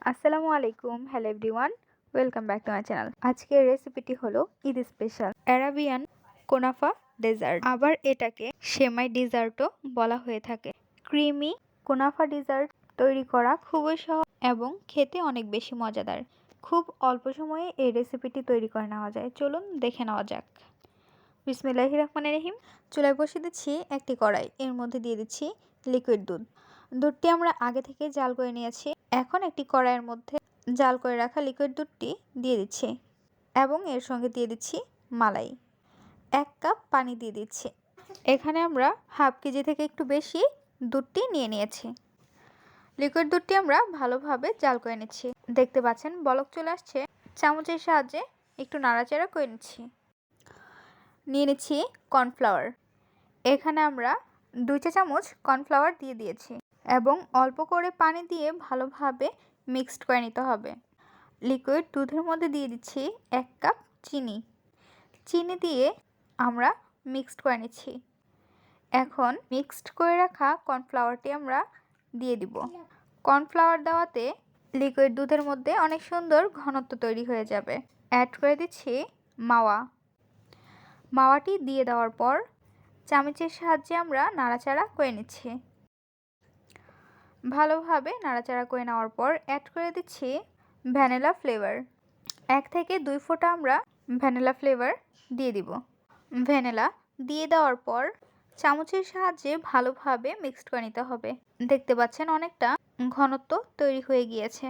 আসসালামু আলাইকুম, hello everyone, welcome back to my channel. আজকের রেসিপিটি হলো ঈদ স্পেশাল অ্যারাবিয়ান কোনাফা ডেজার্ট, আবার এটাকে সেমাই ডেজার্টও বলা হয়ে থাকে। ক্রিমি কোনাফা ডেজার্ট তৈরি করা খুবই সহজ এবং খেতে অনেক বেশি মজাদার। খুব অল্প সময়ে এই রেসিপিটি তৈরি করে নেওয়া যায়। চলুন দেখে নেওয়া যাক। বিসমিল্লাহির রহমানির রহিম। চুলায় বসিয়ে দিচ্ছি একটি কড়াই, এর মধ্যে দিয়ে দিচ্ছি লিকুইড দুধ। দুধটি আমরা আগে থেকে জাল করে নিয়েছি। এখন একটি কড়াইয়ের মধ্যে জাল করে রাখা লিকুইড দুধটি দিয়ে দিচ্ছি এবং এর সঙ্গে দিয়ে দিচ্ছি মালাই। 1 কাপ পানি দিয়ে দিচ্ছি। এখানে আমরা হাফ কেজি থেকে একটু বেশি দুধটি নিয়ে নিয়েছি। লিকুইড দুধটি আমরা ভালোভাবে জাল করে নিচ্ছি। দেখতে পাচ্ছেন বলক চলে আসছে। চামচের সাহায্যে একটু নাড়াচাড়া করে নিচ্ছি। নিয়ে নিচ্ছি কর্নফ্লাওয়ার। এখানে আমরা 2 চা চামচ কর্নফ্লাওয়ার দিয়ে দিয়েছি এবং অল্প করে পানি দিয়ে ভালোভাবে মিক্সড করে নিতে হবে। লিকুইড দুধের মধ্যে দিয়ে দিচ্ছি 1 কাপ চিনি। চিনি দিয়ে আমরা মিক্সড করে নিচ্ছি। এখন মিক্সড করে রাখা কর্নফ্লাওয়ারটি আমরা দিয়ে দিব। কর্নফ্লাওয়ার দেওয়াতে লিকুইড দুধের মধ্যে অনেক সুন্দর ঘনত্ব তৈরি হয়ে যাবে। অ্যাড করে দিচ্ছি মাওয়া। মাওয়াটি দিয়ে দেওয়ার পর চামচের সাহায্যে আমরা নাড়াচাড়া করে নিচ্ছি। ভালোভাবে নাড়াচাড়া করে নেওয়ার পর অ্যাড করে দিচ্ছি ভ্যানিলা ফ্লেভার। 1 থেকে 2 ফোঁটা আমরা ভ্যানিলা ফ্লেভার দিয়ে দিব। ভ্যানিলা দিয়ে দেওয়ার পর চামচের সাহায্যে ভালোভাবে মিক্সড করে নিতে হবে। দেখতে পাচ্ছেন অনেকটা ঘনত্ব তৈরি হয়ে গিয়েছে।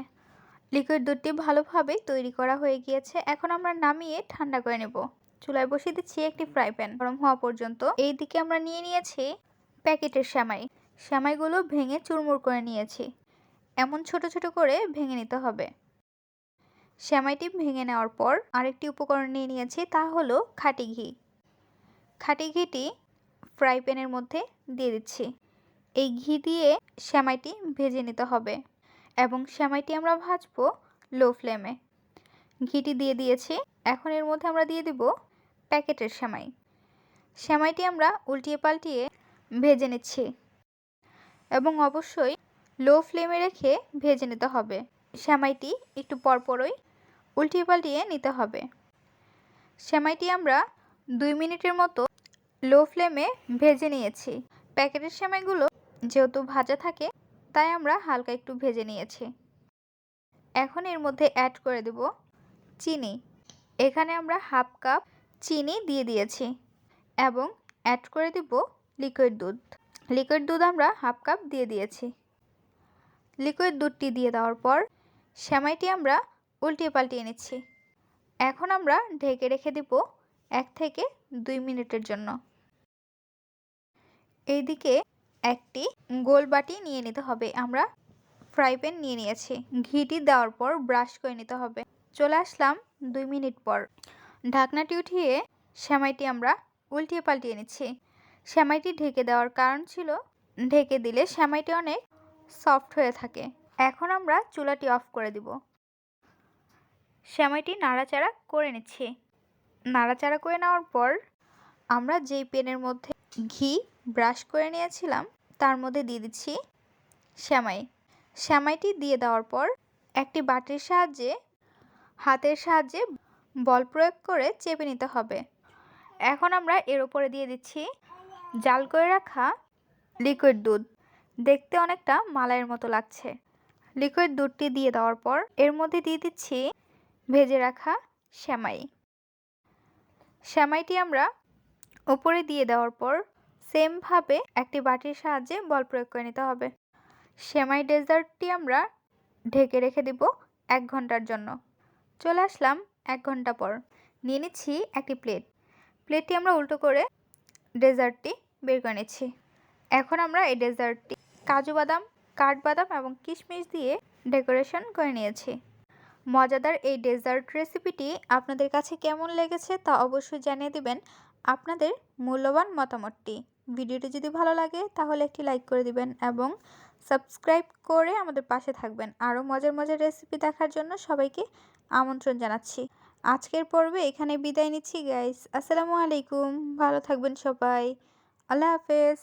লিকুইড দুধটি ভালোভাবে তৈরি করা হয়ে গিয়েছে। এখন আমরা নামিয়ে ঠান্ডা করে নেব। চুলায় বসিয়ে দিচ্ছি একটি ফ্রাই প্যান গরম হওয়া পর্যন্ত। এই দিকে আমরা নিয়ে নিয়েছি প্যাকেটের সেমাই। সেমাইগুলো ভেঙে চুরমুর করে নিয়েছি। এমন ছোট ছোট করে ভেঙে নিতে হবে। সেমাইটি ভেঙে নেওয়ার পর আরেকটি উপকরণ নিয়ে নিয়েছি, তা হলো খাঁটি ঘি। খাঁটি ঘিটি ফ্রাই প্যানের মধ্যে দিয়ে দিচ্ছি। এই ঘি দিয়ে সেমাইটি ভেজে নিতে হবে এবং সেমাইটি আমরা ভাজবো লো ফ্লেমে। ঘিটি দিয়ে দিয়েছি। এখন এর মধ্যে আমরা দিয়ে দিব প্যাকেটের সেমাই। সেমাইটি আমরা উল্টিয়ে পাল্টিয়ে ভেজে নিচ্ছি এবং অবশ্যই লো ফ্লেমে রেখে ভেজে নিতে হবে। সেমাইটি একটু পরপরই উল্টিয়ে পাল্টিয়ে নিতে হবে। সেমাইটি আমরা 2 মিনিটের মতো লো ফ্লেমে ভেজে নিয়েছি। প্যাকেটের সেমাইগুলো যেহেতু ভাজা থাকে তাই আমরা হালকা একটু ভেজে নিয়েছি। এখন এর মধ্যে অ্যাড করে দেব চিনি। এখানে আমরা হাফ কাপ চিনি দিয়ে দিয়েছি এবং অ্যাড করে দিব লিকুইড দুধ। লিকুইড দুধ আমরা হাফ কাপ দিয়ে দিয়েছি। লিকুইড দুধটি দিয়ে দেওয়ার পর সেমাইটি আমরা উল্টিয়ে পাল্টিয়ে নিচ্ছি। এখন আমরা ঢেকে রেখে দিব 1 থেকে 2 মিনিটের জন্য। এইদিকে একটি গোল বাটি নিয়ে নিতে হবে। আমরা ফ্রাই প্যান নিয়ে নিয়েছি। ঘিটি দেওয়ার পর ব্রাশ করে নিতে হবে। চলে আসলাম 2 মিনিট পর। ঢাকনাটি উঠিয়ে সেমাইটি আমরা উল্টিয়ে পাল্টিয়ে নিচ্ছি। সেমাইটি ঢেকে দেওয়ার কারণ ছিল ঢেকে দিলে সেমাইটি অনেক সফট হয়ে থাকে। এখন আমরা চুলাটি অফ করে দিব। সেমাইটি নাড়াচাড়া করে নিচ্ছি। নাড়াচাড়া করে নেওয়ার পর আমরা যেই প্যানের মধ্যে ঘি ব্রাশ করে নিয়েছিলাম তার মধ্যে দিয়ে দিচ্ছি সেমাই। সেমাইটি দিয়ে দেওয়ার পর একটি বাটির সাহায্যে হাতের সাহায্যে বল প্রয়োগ করে চেপে নিতে হবে। এখন আমরা এর উপরে দিয়ে দিচ্ছি জাল করে রাখা লিকুইড দুধ। দেখতে অনেকটা মালাইয়ের মতো লাগছে। লিকুইড দুধটি দিয়ে দেওয়ার পর এর মধ্যে দিয়ে দিচ্ছি ভেজে রাখা সেমাই। সেমাইটি আমরা উপরে দিয়ে দেওয়ার পর সেমভাবে একটি বাটির সাহায্যে বল প্রয়োগ করে নিতে হবে। সেমাই ডেজার্টটি আমরা ঢেকে রেখে দিব 1 ঘন্টার জন্য। চলে আসলাম 1 ঘন্টা পর। নিয়ে নিচ্ছি একটি প্লেটটি আমরা উল্টো করে ডেজার্টটি বের করে নিচ্ছি। এখন আমরা এই ডেজার্টটি কাজু বাদাম, কাঠবাদাম এবং কিশমিশ দিয়ে ডেকোরেশন করে নিয়েছি। মজাদার এই ডেজার্ট রেসিপিটি আপনাদের কাছে কেমন লেগেছে তা অবশ্যই জানিয়ে দিবেন আপনাদের মূল্যবান মতামতটি। ভিডিওটি যদি ভালো লাগে তাহলে একটি লাইক করে দিবেন এবং সাবস্ক্রাইব করে আমাদের পাশে থাকবেন। আরও মজার মজার রেসিপি দেখার জন্য সবাইকে আমন্ত্রণ জানাচ্ছি। আজকের পর্বে এখানে বিদায় নিচ্ছি গাইস। আসসালামু আলাইকুম। ভালো থাকবেন সবাই। আল্লাহ হাফেজ।